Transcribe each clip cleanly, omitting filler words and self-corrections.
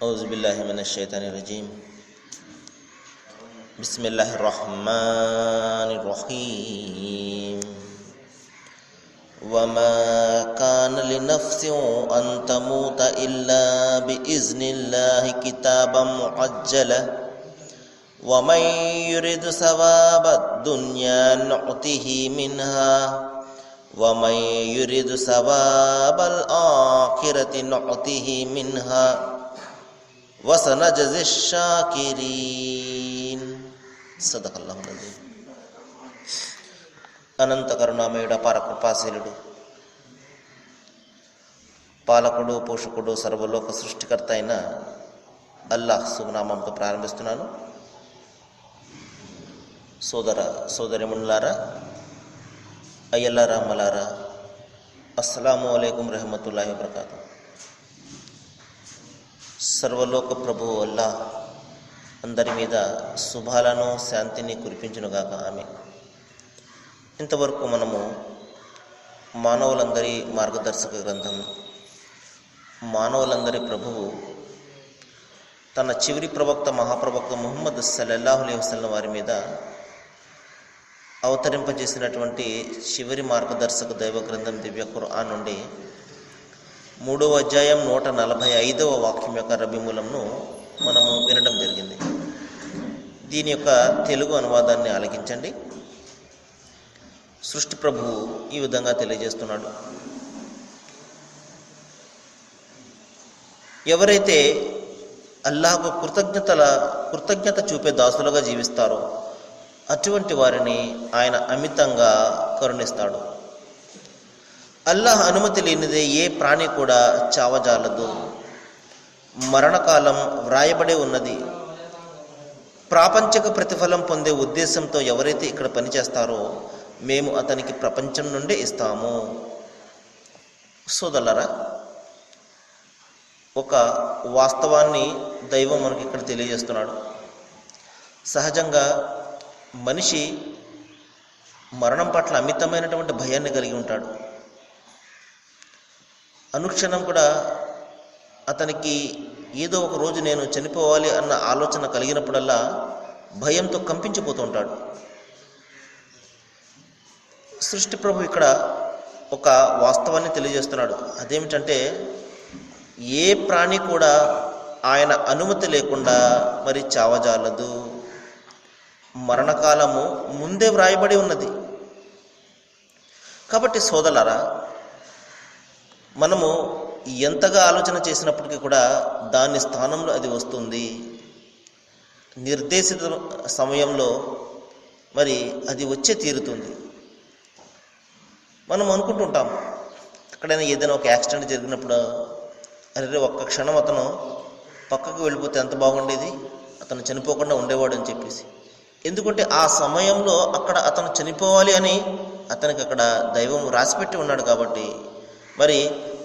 औज़ुबिल्लाहि मिनश्शैतानिर्रजीम। बिस्मिल्लाहिर्रहमानिर्रहीम। वमा कान लिनफ्सिन अन तमूत इल्ला बिइज़्निल्लाहि किताबम मुअज्जला वमन युरिद सवाबद दुन्या नुअतिही मिन्हा वमन युरिद सवाबल आखिरति नुअतिही मिन्हा वसनजज़ि शाकिरीन। సదకల్లాహుల్ అజీమ్. అనంత కరుణామయుడ పరకృపాశీలుడు, పాలకుడు, పోషకుడు, సర్వలోక సృష్టికర్త అయిన అల్లాహ్ శుభనామంతో ప్రారంభిస్తున్నాను. సోదర సోదరిమణులారా, అయ్యలారా, అమ్మలారా, అస్సలాము అలైకుం రహమతుల్లాహి వబరకాతు. సర్వలోక ప్రభువు అల్లాహ్ అందరి మీద శుభాలను, శాంతిని కురిపించునుగాక. ఆమె. ఇంతవరకు మనము మానవులందరి మార్గదర్శక గ్రంథం, మానవులందరి ప్రభువు తన చివరి ప్రవక్త మహాప్రవక్త ముహమ్మద్ సల్లల్లాహు అలైహి వసల్లం వారి మీద అవతరింపజేసినటువంటి చివరి మార్గదర్శక దైవ గ్రంథం దివ్య ఖురాన్ నుండి 3వ అధ్యాయం 145వ వాక్యం యొక్క రబీమూలంను మనము వినడం జరిగింది. దీని యొక్క తెలుగు అనువాదాన్ని ఆలకించండి. సృష్టి ప్రభువు ఈ విధంగా తెలియజేస్తున్నాడు. ఎవరైతే అల్లాహ్కు కృతజ్ఞత చూపే దాసులుగా జీవిస్తారో అటువంటి వారిని ఆయన అమితంగా కరుణిస్తాడు. అల్లాహ్ అనుమతి లేనిదే ఏ ప్రాణి కూడా చావజాలదు. మరణకాలం వ్రాయబడే ఉన్నది. ప్రాపంచిక ప్రతిఫలం పొందే ఉద్దేశంతో ఎవరైతే ఇక్కడ పనిచేస్తారో మేము అతనికి ప్రపంచం నుండే ఇస్తాము. సోదరులారా, ఒక వాస్తవాన్ని దైవం మనకి ఇక్కడ తెలియజేస్తున్నాడు. సహజంగా మనిషి మరణం పట్ల అమితమైనటువంటి భయాన్ని కలిగి ఉంటాడు. అనుక్షణం కూడా అతనికి ఏదో ఒక రోజు నేను చనిపోవాలి అన్న ఆలోచన కలిగినప్పుడల్లా భయంతో కంపించిపోతూ ఉంటాడు. సృష్టి ప్రభు ఇక్కడ ఒక వాస్తవాన్ని తెలియజేస్తున్నాడు. అదేమిటంటే ఏ ప్రాణి కూడా ఆయన అనుమతి లేకుండా మరి చావజాలదు. మరణకాలము ముందే వ్రాయబడి ఉన్నది. కాబట్టి సోదరులారా, మనము ఎంతగా ఆలోచన చేసినప్పటికీ కూడా దాని స్థానంలో అది వస్తుంది. నిర్దేశిత సమయంలో మరి అది వచ్చే తీరుతుంది. మనం అనుకుంటుంటాం, ఎక్కడైనా ఏదైనా ఒక యాక్సిడెంట్ జరిగినప్పుడు అరే ఒక్క క్షణం అతను పక్కకు వెళ్ళిపోతే ఎంత బాగుండేది, అతను చనిపోకుండా ఉండేవాడు అని చెప్పేసి. ఎందుకంటే ఆ సమయంలో అక్కడ అతను చనిపోవాలి అని అతనికి అక్కడ దైవం రాసిపెట్టి ఉన్నాడు. కాబట్టి మరి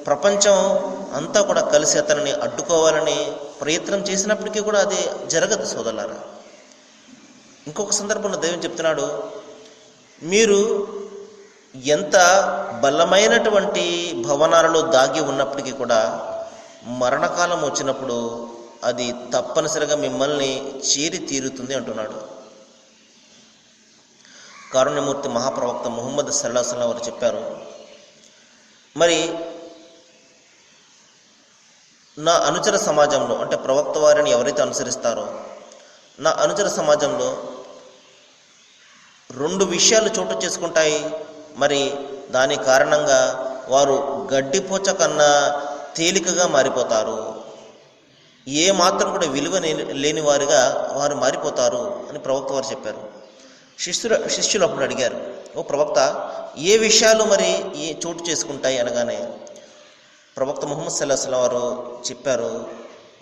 ప్రపంచం అంతా కూడా కలిసి అతనిని అడ్డుకోవాలని ప్రయత్నం చేసినప్పటికీ కూడా అది జరగదు సోదరులారా. ఇంకొక సందర్భంలో దైవం చెప్తున్నాడు, మీరు ఎంత బలమైనటువంటి భవనాలలో దాగి ఉన్నప్పటికీ కూడా మరణకాలం వచ్చినప్పుడు అది తప్పనిసరిగా మిమ్మల్ని చేరి తీరుతుంది అంటున్నాడు. కారుణ్యమూర్తి మహాప్రవక్త ముహమ్మద్ సల్లల్లాహు అలైహి వసల్లం వారు చెప్పారు, మరి నా అనుచర సమాజంలో, అంటే ప్రవక్త వారిని ఎవరైతే అనుసరిస్తారో నా అనుచర సమాజంలో 2 విషయాలు చోటు చేసుకుంటాయి. మరి దాని కారణంగా వారు గడ్డిపోచ కన్నా తేలికగా మారిపోతారు. ఏ మాత్రం కూడా విలువ లేని వారిగా వారు మారిపోతారు అని ప్రవక్త వారు చెప్పారు. శిష్యులు అప్పుడు అడిగారు, ఓ ప్రవక్త, ఏ విషయాలు మరి ఏ చోటు చేసుకుంటాయి అనగానే ప్రవక్త ముహమ్మద్ సల్లల్లాహు అలైహి వసల్లం వారు చెప్పారు,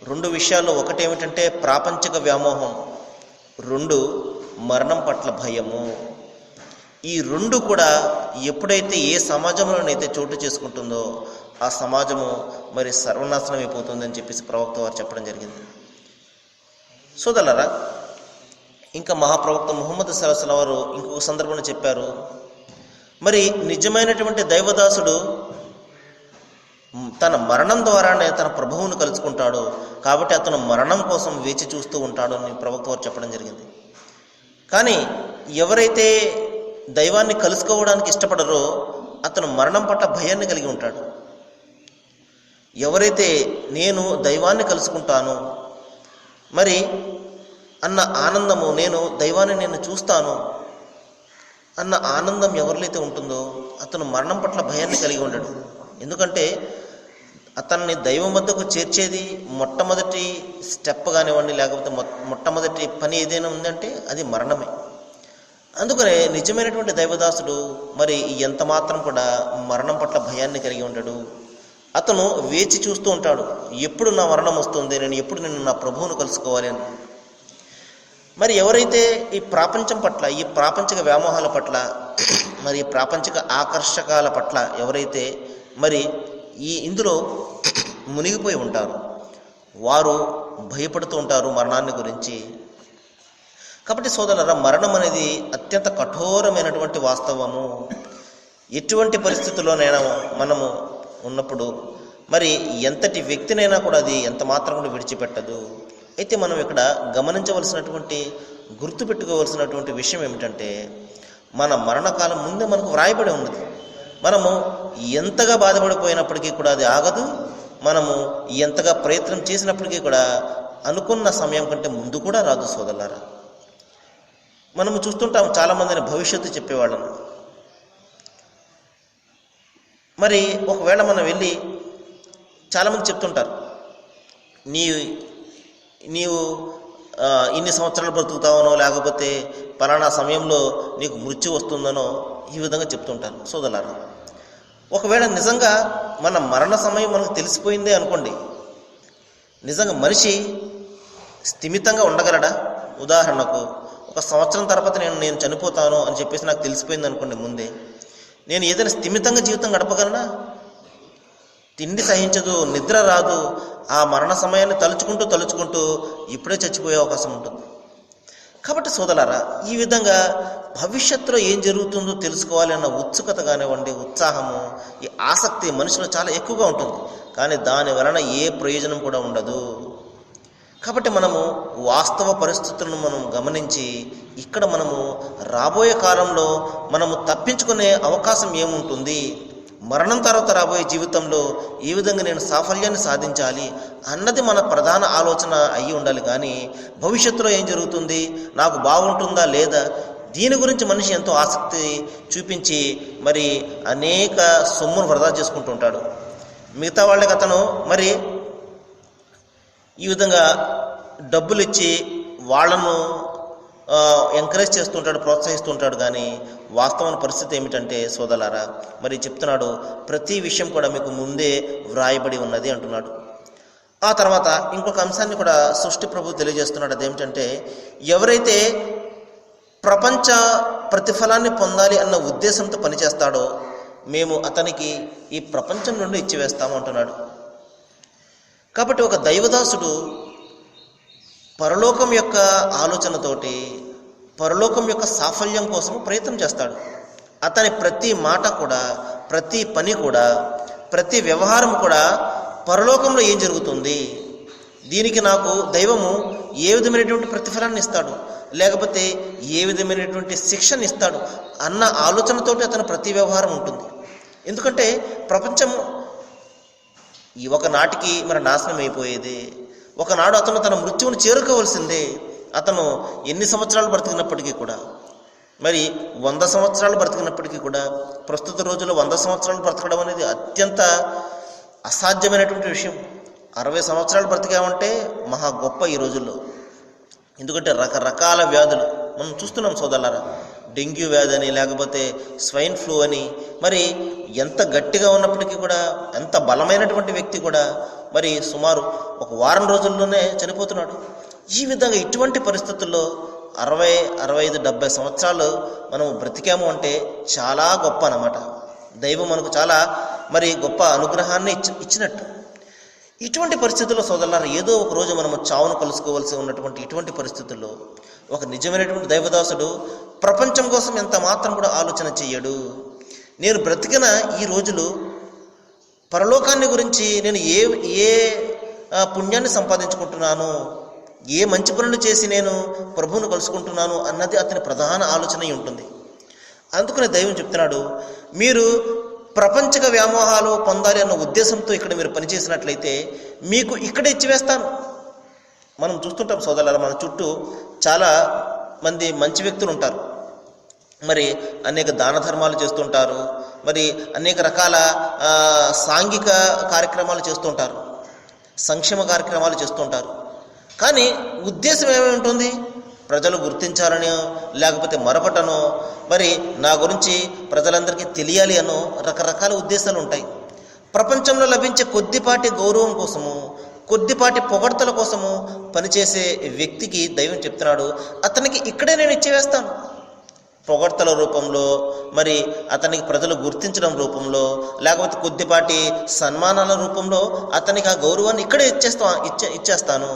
2 విషయాలు. ఒకటి ఏమిటంటే ప్రాపంచిక వ్యామోహం, 2 మరణం పట్ల భయము. ఈ 2 కూడా ఎప్పుడైతే ఏ సమాజంలోనైతే చోటు చేసుకుంటుందో ఆ సమాజము మరి సర్వనాశనం అయిపోతుందని చెప్పేసి ప్రవక్త వారు చెప్పడం జరిగింది. సోదరులారా, ఇంకా మహాప్రవక్త ముహమ్మద్ సల్లల్లాహు అలైహి వసల్లం వారు ఇంకొక సందర్భంలో చెప్పారు, మరి నిజమైనటువంటి దైవదాసుడు తన మరణం ద్వారానే తన ప్రభువును కలుసుకుంటాడు. కాబట్టి అతను మరణం కోసం వేచి చూస్తూ ఉంటాడు అని ప్రవక్త వారు చెప్పడం జరిగింది. కానీ ఎవరైతే దైవాన్ని కలుసుకోవడానికి ఇష్టపడరో అతను మరణం పట్ల భయాన్ని కలిగి ఉంటాడు. ఎవరైతే నేను దైవాన్ని కలుసుకుంటాను మరి అన్న ఆనందము, నేను దైవాన్ని నేను చూస్తాను అన్న ఆనందం ఎవరిలైతే ఉంటుందో అతను మరణం పట్ల భయాన్ని కలిగి ఉండడు. ఎందుకంటే అతన్ని దైవం వద్దకు చేర్చేది మొట్టమొదటి స్టెప్ కానివ్వండి, లేకపోతే మొట్టమొదటి పని ఏదైనా ఉందంటే అది మరణమే. అందుకనే నిజమైనటువంటి దైవదాసుడు మరి ఎంత మాత్రం కూడా మరణం పట్ల భయాన్ని కలిగి ఉండడు. అతను వేచి చూస్తూ ఉంటాడు, ఎప్పుడు నా మరణం వస్తుంది, నేను నా ప్రభువును కలుసుకోవాలి అని. మరి ఎవరైతే ఈ ప్రాపంచం పట్ల, ఈ ప్రాపంచిక వ్యామోహాల పట్ల, మరి ప్రాపంచిక ఆకర్షకాల పట్ల ఎవరైతే మరి ఇందులో మునిగిపోయి ఉంటారు వారు భయపడుతూ ఉంటారు మరణాన్ని గురించి. కాబట్టి సోదరులారా, మరణం అనేది అత్యంత కఠోరమైనటువంటి వాస్తవము. ఎటువంటి పరిస్థితుల్లోనైనా మనము ఉన్నప్పుడు మరి ఎంతటి వ్యక్తినైనా కూడా అది ఎంత మాత్రం కూడా విడిచిపెట్టదు. అయితే మనం ఇక్కడ గమనించవలసినటువంటి, గుర్తుపెట్టుకోవలసినటువంటి విషయం ఏమిటంటే, మన మరణకాలం ముందే మనకు వ్రాయబడి ఉన్నది. మనము ఎంతగా బాధపడిపోయినప్పటికీ కూడా అది ఆగదు. మనము ఎంతగా ప్రయత్నం చేసినప్పటికీ కూడా అనుకున్న సమయం కంటే ముందు కూడా రాదు సోదరులారా. మనము చూస్తుంటాం చాలామందిని భవిష్యత్తు చెప్పేవాళ్ళను. మరి ఒకవేళ మనం వెళ్ళి చాలామంది చెప్తుంటారు, నీవు ఇన్ని సంవత్సరాలు బ్రతుకుతావనో, లేకపోతే పలానా సమయంలో నీకు మృత్యు వస్తుందనో ఈ విధంగా చెప్తుంటారు సోదరులారా. ఒకవేళ నిజంగా మన మరణ సమయం మనకు తెలిసిపోయిందే అనుకోండి, నిజంగా మనిషి స్థిమితంగా ఉండగలడా? ఉదాహరణకు 1 సంవత్సరం తర్వాత నేను చనిపోతాను అని చెప్పేసి నాకు తెలిసిపోయింది అనుకోండి ముందే, నేను ఏదైనా స్థిమితంగా జీవితం గడపగలనా? తిండి సహించదు, నిద్ర రాదు. ఆ మరణ సమయాన్ని తలుచుకుంటూ ఇప్పుడే చచ్చిపోయే అవకాశం ఉంటుంది. కాబట్టి సోదరులారా, ఈ విధంగా భవిష్యత్తులో ఏం జరుగుతుందో తెలుసుకోవాలి అన్న ఉత్సుకత కానివ్వండి, ఉత్సాహము, ఈ ఆసక్తి మనిషిలో చాలా ఎక్కువగా ఉంటుంది. కానీ దాని వలన ఏ ప్రయోజనం కూడా ఉండదు. కాబట్టి మనము వాస్తవ పరిస్థితులను మనం గమనించి ఇక్కడ మనము రాబోయే కాలంలో మనము తప్పించుకునే అవకాశం ఏముంటుంది, మరణం తర్వాత రాబోయే జీవితంలో ఏ విధంగా నేను సాఫల్యాన్ని సాధించాలి అన్నది మన ప్రధాన ఆలోచన అయ్యి ఉండాలి. కానీ భవిష్యత్తులో ఏం జరుగుతుంది, నాకు బాగుంటుందా లేదా, దీని గురించి మనిషి ఎంతో ఆసక్తి చూపించి మరి అనేక సొమ్మును వృధా చేసుకుంటూ ఉంటాడు. మిగతా వాళ్ళకి అతను మరి ఈ విధంగా డబ్బులు ఇచ్చి వాళ్ళను ఎంకరేజ్ చేస్తుంటాడు, ప్రోత్సహిస్తుంటాడు. కానీ వాస్తవ పరిస్థితి ఏమిటంటే సోదరులారా, మరి చెప్తున్నాడు, ప్రతి విషయం కూడా మీకు ముందే వ్రాయబడి ఉన్నది అంటున్నాడు. ఆ తర్వాత ఇంకొక అంశాన్ని కూడా సృష్టి ప్రభు తెలియజేస్తున్నాడు. అదేమిటంటే, ఎవరైతే ప్రపంచ ప్రతిఫలాన్ని పొందాలి అన్న ఉద్దేశంతో పనిచేస్తాడో మేము అతనికి ఈ ప్రపంచం నుండి ఇచ్చివేస్తాము అంటున్నాడు. కాబట్టి ఒక దైవదాసుడు పరలోకం యొక్క ఆలోచనతోటి, పరలోకం యొక్క సాఫల్యం కోసం ప్రయత్నం చేస్తాడు. అతని ప్రతి మాట కూడా, ప్రతి పని కూడా, ప్రతి వ్యవహారం కూడా పరలోకంలో ఏం జరుగుతుంది, దీనికి నాకు దైవము ఏ విధమైనటువంటి ప్రతిఫలాన్ని ఇస్తాడు, లేకపోతే ఏ విధమైనటువంటి శిక్షణ ఇస్తాడు అన్న ఆలోచనతోటి అతని ప్రతి వ్యవహారం ఉంటుంది. ఎందుకంటే ప్రపంచము ఈ ఒకనాటికి మరి నాశనం అయిపోయేది. ఒకనాడు అతను తన మృత్యువును చేరుకోవలసిందే. అతను ఎన్ని సంవత్సరాలు బ్రతికినప్పటికీ కూడా, మరి 100 సంవత్సరాలు బ్రతికినప్పటికీ కూడా, ప్రస్తుత రోజుల్లో 100 సంవత్సరాలు బ్రతకడం అనేది అత్యంత అసాధ్యమైనటువంటి విషయం. 60 సంవత్సరాలు బ్రతికామంటే మహా గొప్ప ఈ రోజుల్లో. ఎందుకంటే రకరకాల వ్యాధులు మనం చూస్తున్నాం సోదరులారా. డెంగ్యూ వ్యాధి అని, లేకపోతే స్వైన్ ఫ్లూ అని, మరి ఎంత గట్టిగా ఉన్నప్పటికీ కూడా, ఎంత బలమైనటువంటి వ్యక్తి కూడా మరి సుమారు 1 వారం రోజుల్లోనే చనిపోతున్నాడు. ఈ విధంగా ఇటువంటి పరిస్థితుల్లో 60, 65, 70 సంవత్సరాలు మనం బ్రతికాము అంటే చాలా గొప్ప అన్నమాట. దైవం మనకు చాలా మరి గొప్ప అనుగ్రహాన్ని ఇచ్చినట్టు. ఇటువంటి పరిస్థితుల్లో సోదరులారా, ఏదో ఒక రోజు మనము చావును కలుసుకోవాల్సి ఉన్నటువంటి ఇటువంటి పరిస్థితుల్లో ఒక నిజమైనటువంటి దైవదాసుడు ప్రపంచం కోసం ఎంత మాత్రం కూడా ఆలోచన చెయ్యడు. నేను బ్రతికిన ఈ రోజులు పరలోకాన్ని గురించి నేను ఏ పుణ్యాన్ని సంపాదించుకుంటున్నాను, ఏ మంచి పనులు చేసి నేను ప్రభువును కలుసుకుంటున్నాను అన్నది అతని ప్రధాన ఆలోచన ఉంటుంది. అందుకని దైవం చెప్తున్నాడు, మీరు ప్రపంచక వ్యామోహాలు పొందాలి అన్న ఉద్దేశంతో ఇక్కడ మీరు పనిచేసినట్లయితే మీకు ఇక్కడే ఇచ్చివేస్తాను. మనం చూస్తుంటాం సోదరులారా, మన చుట్టూ చాలా మంది మంచి వ్యక్తులు ఉంటారు. మరి అనేక దాన ధర్మాలు చేస్తుంటారు, మరి అనేక రకాల సాంఘిక కార్యక్రమాలు చేస్తుంటారు, సంక్షేమ కార్యక్రమాలు చేస్తుంటారు. కానీ ఉద్దేశం ఏమై ఉంటుంది? ప్రజలు గుర్తించాలనో లేకపోతే మరొకటనో, మరి నా గురించి ప్రజలందరికీ తెలియాలి అనో రకరకాల ఉద్దేశాలు ఉంటాయి. ప్రపంచంలో లభించే కొద్దిపాటి గౌరవం కోసము, కొద్దిపాటి పొగడ్తల కోసము పనిచేసే వ్యక్తికి దైవం చెప్తున్నాడు, అతనికి ఇక్కడే నేను ఇచ్చివేస్తాను. పొగడ్తల రూపంలో, మరి అతనికి ప్రజలు గుర్తించడం రూపంలో, లేకపోతే కొద్దిపాటి సన్మానాల రూపంలో అతనికి ఆ గౌరవాన్ని ఇక్కడే ఇచ్చేస్తాను.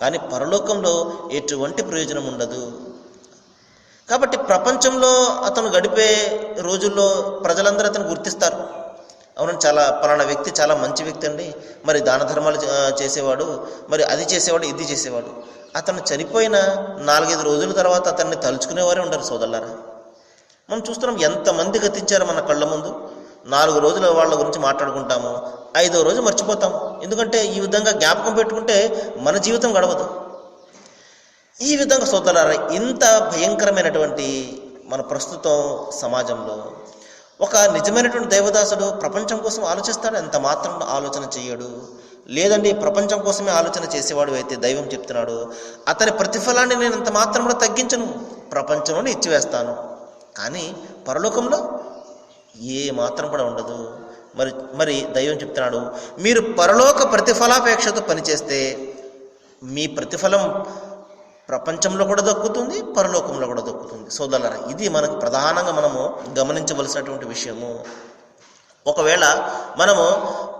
కానీ పరలోకంలో ఎటువంటి ప్రయోజనం ఉండదు. కాబట్టి ప్రపంచంలో అతను గడిపే రోజుల్లో ప్రజలందరూ అతను గుర్తిస్తారు. అవునండి, చాలా పలానా వ్యక్తి చాలా మంచి వ్యక్తి అండి, మరి దాన ధర్మాలు చేసేవాడు, మరి అది చేసేవాడు, ఇది చేసేవాడు. అతను చనిపోయిన 4-5 రోజుల తర్వాత అతన్ని తలుచుకునేవారే ఉండరు సోదరులారా. మనం చూస్తున్నాం ఎంతమంది గతించారు మన కళ్ళ ముందు. 4 రోజులు వాళ్ళ గురించి మాట్లాడుకుంటాము, 5వ రోజు మర్చిపోతాము. ఎందుకంటే ఈ విధంగా జ్ఞాపకం పెట్టుకుంటే మన జీవితం గడవదు. ఈ విధంగా సోదరులారా, ఇంత భయంకరమైనటువంటి మన ప్రస్తుతం సమాజంలో ఒక నిజమైనటువంటి దైవదాసుడు ప్రపంచం కోసం ఆలోచిస్తాడు? ఎంత మాత్రం ఆలోచన చేయడు. లేదండి, ప్రపంచం కోసమే ఆలోచన చేసేవాడు అయితే దైవం చెప్తున్నాడు, అతని ప్రతిఫలాన్ని నేను అంత మాత్రం కూడా తగ్గించను, ప్రపంచంలోనే ఇచ్చివేస్తాను. కానీ పరలోకంలో ఏ మాత్రం కూడా ఉండదు. మరి దైవం చెప్తున్నాడు, మీరు పరలోక ప్రతిఫలాపేక్షతో పనిచేస్తే మీ ప్రతిఫలం ప్రపంచంలో కూడా దక్కుతుంది, పరలోకంలో కూడా దక్కుతుంది. సోదరులారా, ఇది మనకు ప్రధానంగా మనము గమనించవలసినటువంటి విషయము. ఒకవేళ మనము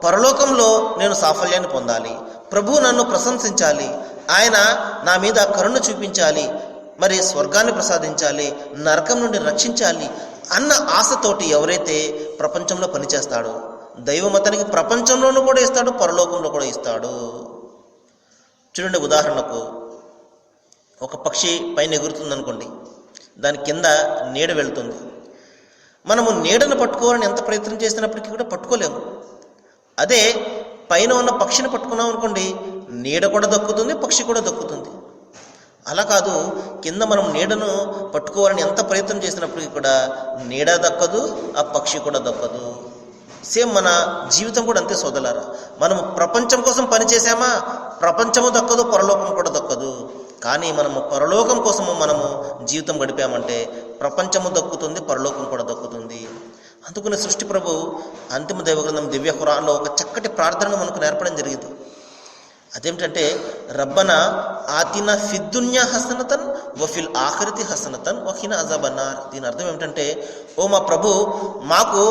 పరలోకంలో నేను సాఫల్యాన్ని పొందాలి, ప్రభువు నన్ను ప్రశంసించాలి, ఆయన నా మీద కరుణ చూపించాలి, మరి స్వర్గాన్ని ప్రసాదించాలి, నరకం నుండి రక్షించాలి అన్న ఆశతోటి ఎవరైతే ప్రపంచంలో పనిచేస్తాడో దైవం అతనికి ప్రపంచంలోనూ కూడా ఇస్తాడు, పరలోకంలో కూడా ఇస్తాడు. చూడండి, ఉదాహరణకు ఒక పక్షి పైన ఎగురుతుంది అనుకోండి, దాని కింద నీడ వెళ్తుంది. మనము నీడను పట్టుకోవాలని ఎంత ప్రయత్నం చేసినప్పటికీ కూడా పట్టుకోలేము. అదే పైన ఉన్న పక్షిని పట్టుకున్నాం అనుకోండి, నీడ కూడా దక్కుతుంది, పక్షి కూడా దక్కుతుంది. అలా కాదు, కింద మనం నీడను పట్టుకోవాలని ఎంత ప్రయత్నం చేసినప్పటికీ కూడా నీడ దక్కదు, ఆ పక్షి కూడా దక్కదు. సేమ్ మన జీవితం కూడా అంతే సోదరులారా. మనము ప్రపంచం కోసం పనిచేసామా, ప్రపంచము దక్కదు, పరలోకం కూడా దక్కదు. కానీ మనము పరలోకం కోసము మనము జీవితం గడిపామంటే ప్రపంచము దక్కుతుంది, పరలోకం కూడా దక్కుతుంది. అందుకని సృష్టి ప్రభు అంతిమ దైవగ్రంథం దివ్య ఖురాన్లో ఒక చక్కటి ప్రార్థనను మనకు నేర్పడం జరిగింది. అదేమిటంటే, రబ్బనా ఆతినా ఫిద్దున్యా హసనతన్ వఫిల్ ఆఖరితి హసనతన్ వఖిన అజాబన్నార్. దీని అర్థం ఏమిటంటే, ఓ మా ప్రభు, మాకు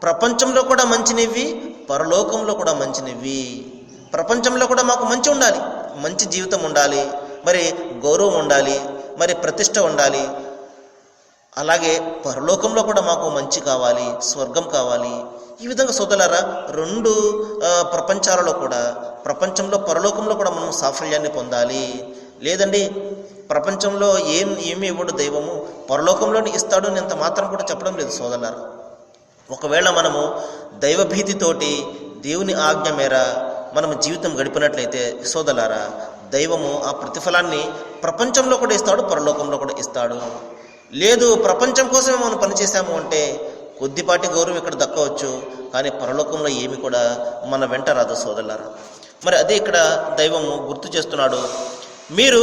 ప్రపంచంలో కూడా మంచినివ్వి, పరలోకంలో కూడా మంచినివ్వి. ప్రపంచంలో కూడా మాకు మంచి ఉండాలి, మంచి జీవితం ఉండాలి, మరి గౌరవం ఉండాలి, మరి ప్రతిష్ట ఉండాలి. అలాగే పరలోకంలో కూడా మాకు మంచి కావాలి, స్వర్గం కావాలి. ఈ విధంగా సోదరులారా, 2 ప్రపంచాలలో కూడా, ప్రపంచంలో పరలోకంలో కూడా మనం సాఫల్యాన్ని పొందాలి. లేదండి, ప్రపంచంలో ఏమి ఇవ్వడు దైవము, పరలోకంలోని ఇస్తాడు అని ఎంత మాత్రం కూడా చెప్పడం లేదు సోదరులారా. ఒకవేళ మనము దైవభీతితోటి దేవుని ఆజ్ఞ మేర మనము జీవితం గడిపినట్లయితే సోదరులారా, దైవము ఆ ప్రతిఫలాన్ని ప్రపంచంలో కూడా ఇస్తాడు, పరలోకంలో కూడా ఇస్తాడు. లేదు, ప్రపంచం కోసమే మనం పనిచేసాము అంటే కొద్దిపాటి గౌరవం ఇక్కడ దక్కవచ్చు, కానీ పరలోకంలో ఏమి కూడా మన వెంట రాదు సోదరులారా. మరి అదే ఇక్కడ దైవము గుర్తు చేస్తున్నాడు, మీరు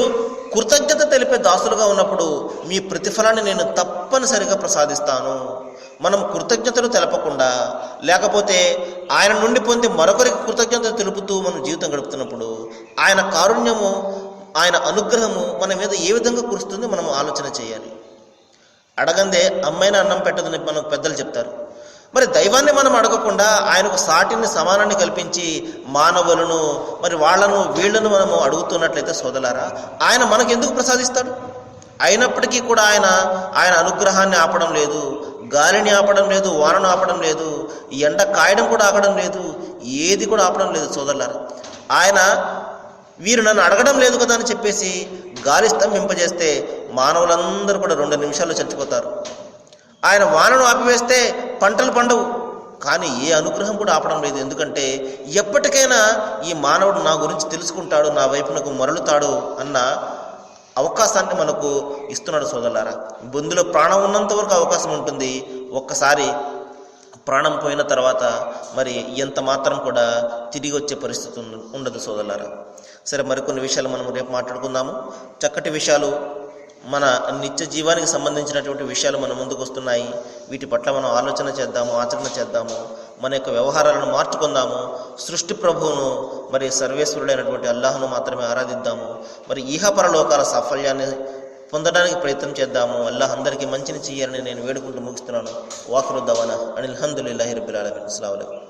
కృతజ్ఞత తెలిపే దాసులుగా ఉన్నప్పుడు మీ ప్రతిఫలాన్ని నేను తప్పనిసరిగా ప్రసాదిస్తాను. మనం కృతజ్ఞతలు తెలపకుండా, లేకపోతే ఆయన నుండి పొంది మరొకరికి కృతజ్ఞతలు తెలుపుతూ మనం జీవితం గడుపుతున్నప్పుడు ఆయన కారుణ్యము, ఆయన అనుగ్రహము మన మీద ఏ విధంగా కురుస్తుందో మనం ఆలోచన చేయాలి. అడగందే అమ్మైనా అన్నం పెట్టదని మనకు పెద్దలు చెప్తారు. మరి దైవాన్ని మనం అడగకుండా ఆయనకు సాటిని సమానాన్ని కల్పించి మానవులను, మరి వాళ్ళను వీళ్లను మనము అడుగుతున్నట్లయితే సోదరులారా, ఆయన మనకు ఎందుకు ప్రసాదిస్తాడు? అయినప్పటికీ కూడా ఆయన అనుగ్రహాన్ని ఆపడం లేదు, గాలిని ఆపడం లేదు, వానను ఆపడం లేదు, ఎండ కాయడం కూడా ఆపడం లేదు, ఏది కూడా ఆపడం లేదు సోదరులారా. ఆయన వీరు నన్ను అడగడం లేదు కదా అని చెప్పేసి గాలి స్తంభింపజేస్తే మానవులందరూ కూడా 2 నిమిషాల్లో చచ్చిపోతారు. ఆయన వానను ఆపివేస్తే పంటలు పండవు. కానీ ఏ అనుగ్రహం కూడా ఆపడం లేదు. ఎందుకంటే ఎప్పటికైనా ఈ మానవుడు నా గురించి తెలుసుకుంటాడు, నా వైపునకు మరలుతాడు అన్న అవకాశాన్ని మనకు ఇస్తున్నాడు సోదరులారా. బొందులో ప్రాణం ఉన్నంత వరకు అవకాశం ఉంటుంది. ఒక్కసారి ప్రాణం పోయిన తర్వాత మరి ఎంత మాత్రం కూడా తిరిగి వచ్చే పరిస్థితి ఉండదు సోదరులారా. సరే, మరికొన్ని విషయాలు మనం రేపు మాట్లాడుకుందాము. చక్కటి విషయాలు, మన నిత్య జీవానికి సంబంధించినటువంటి విషయాలు మన ముందుకు వస్తున్నాయి. వీటి పట్ల మనం ఆలోచన చేద్దాము, ఆచరణ చేద్దాము, మన యొక్క వ్యవహారాలను మార్చుకుందాము. సృష్టి ప్రభువును మరి సర్వేశ్వరుడైనటువంటి అల్లాహ్ను మాత్రమే ఆరాధిద్దాము. మరి ఈహపరలోకాల సాఫల్యాన్ని పొందడానికి ప్రయత్నం చేద్దాము. అల్లాహ్ అందరికీ మంచిని చేయాలని నేను వేడుకుంటూ ముగిస్తున్నాను. వాఖిరు దవానా అనిల్ హమ్దులిల్లాహి రబ్బిల్ ఆలమీన్. అస్సలాము అలైకుం.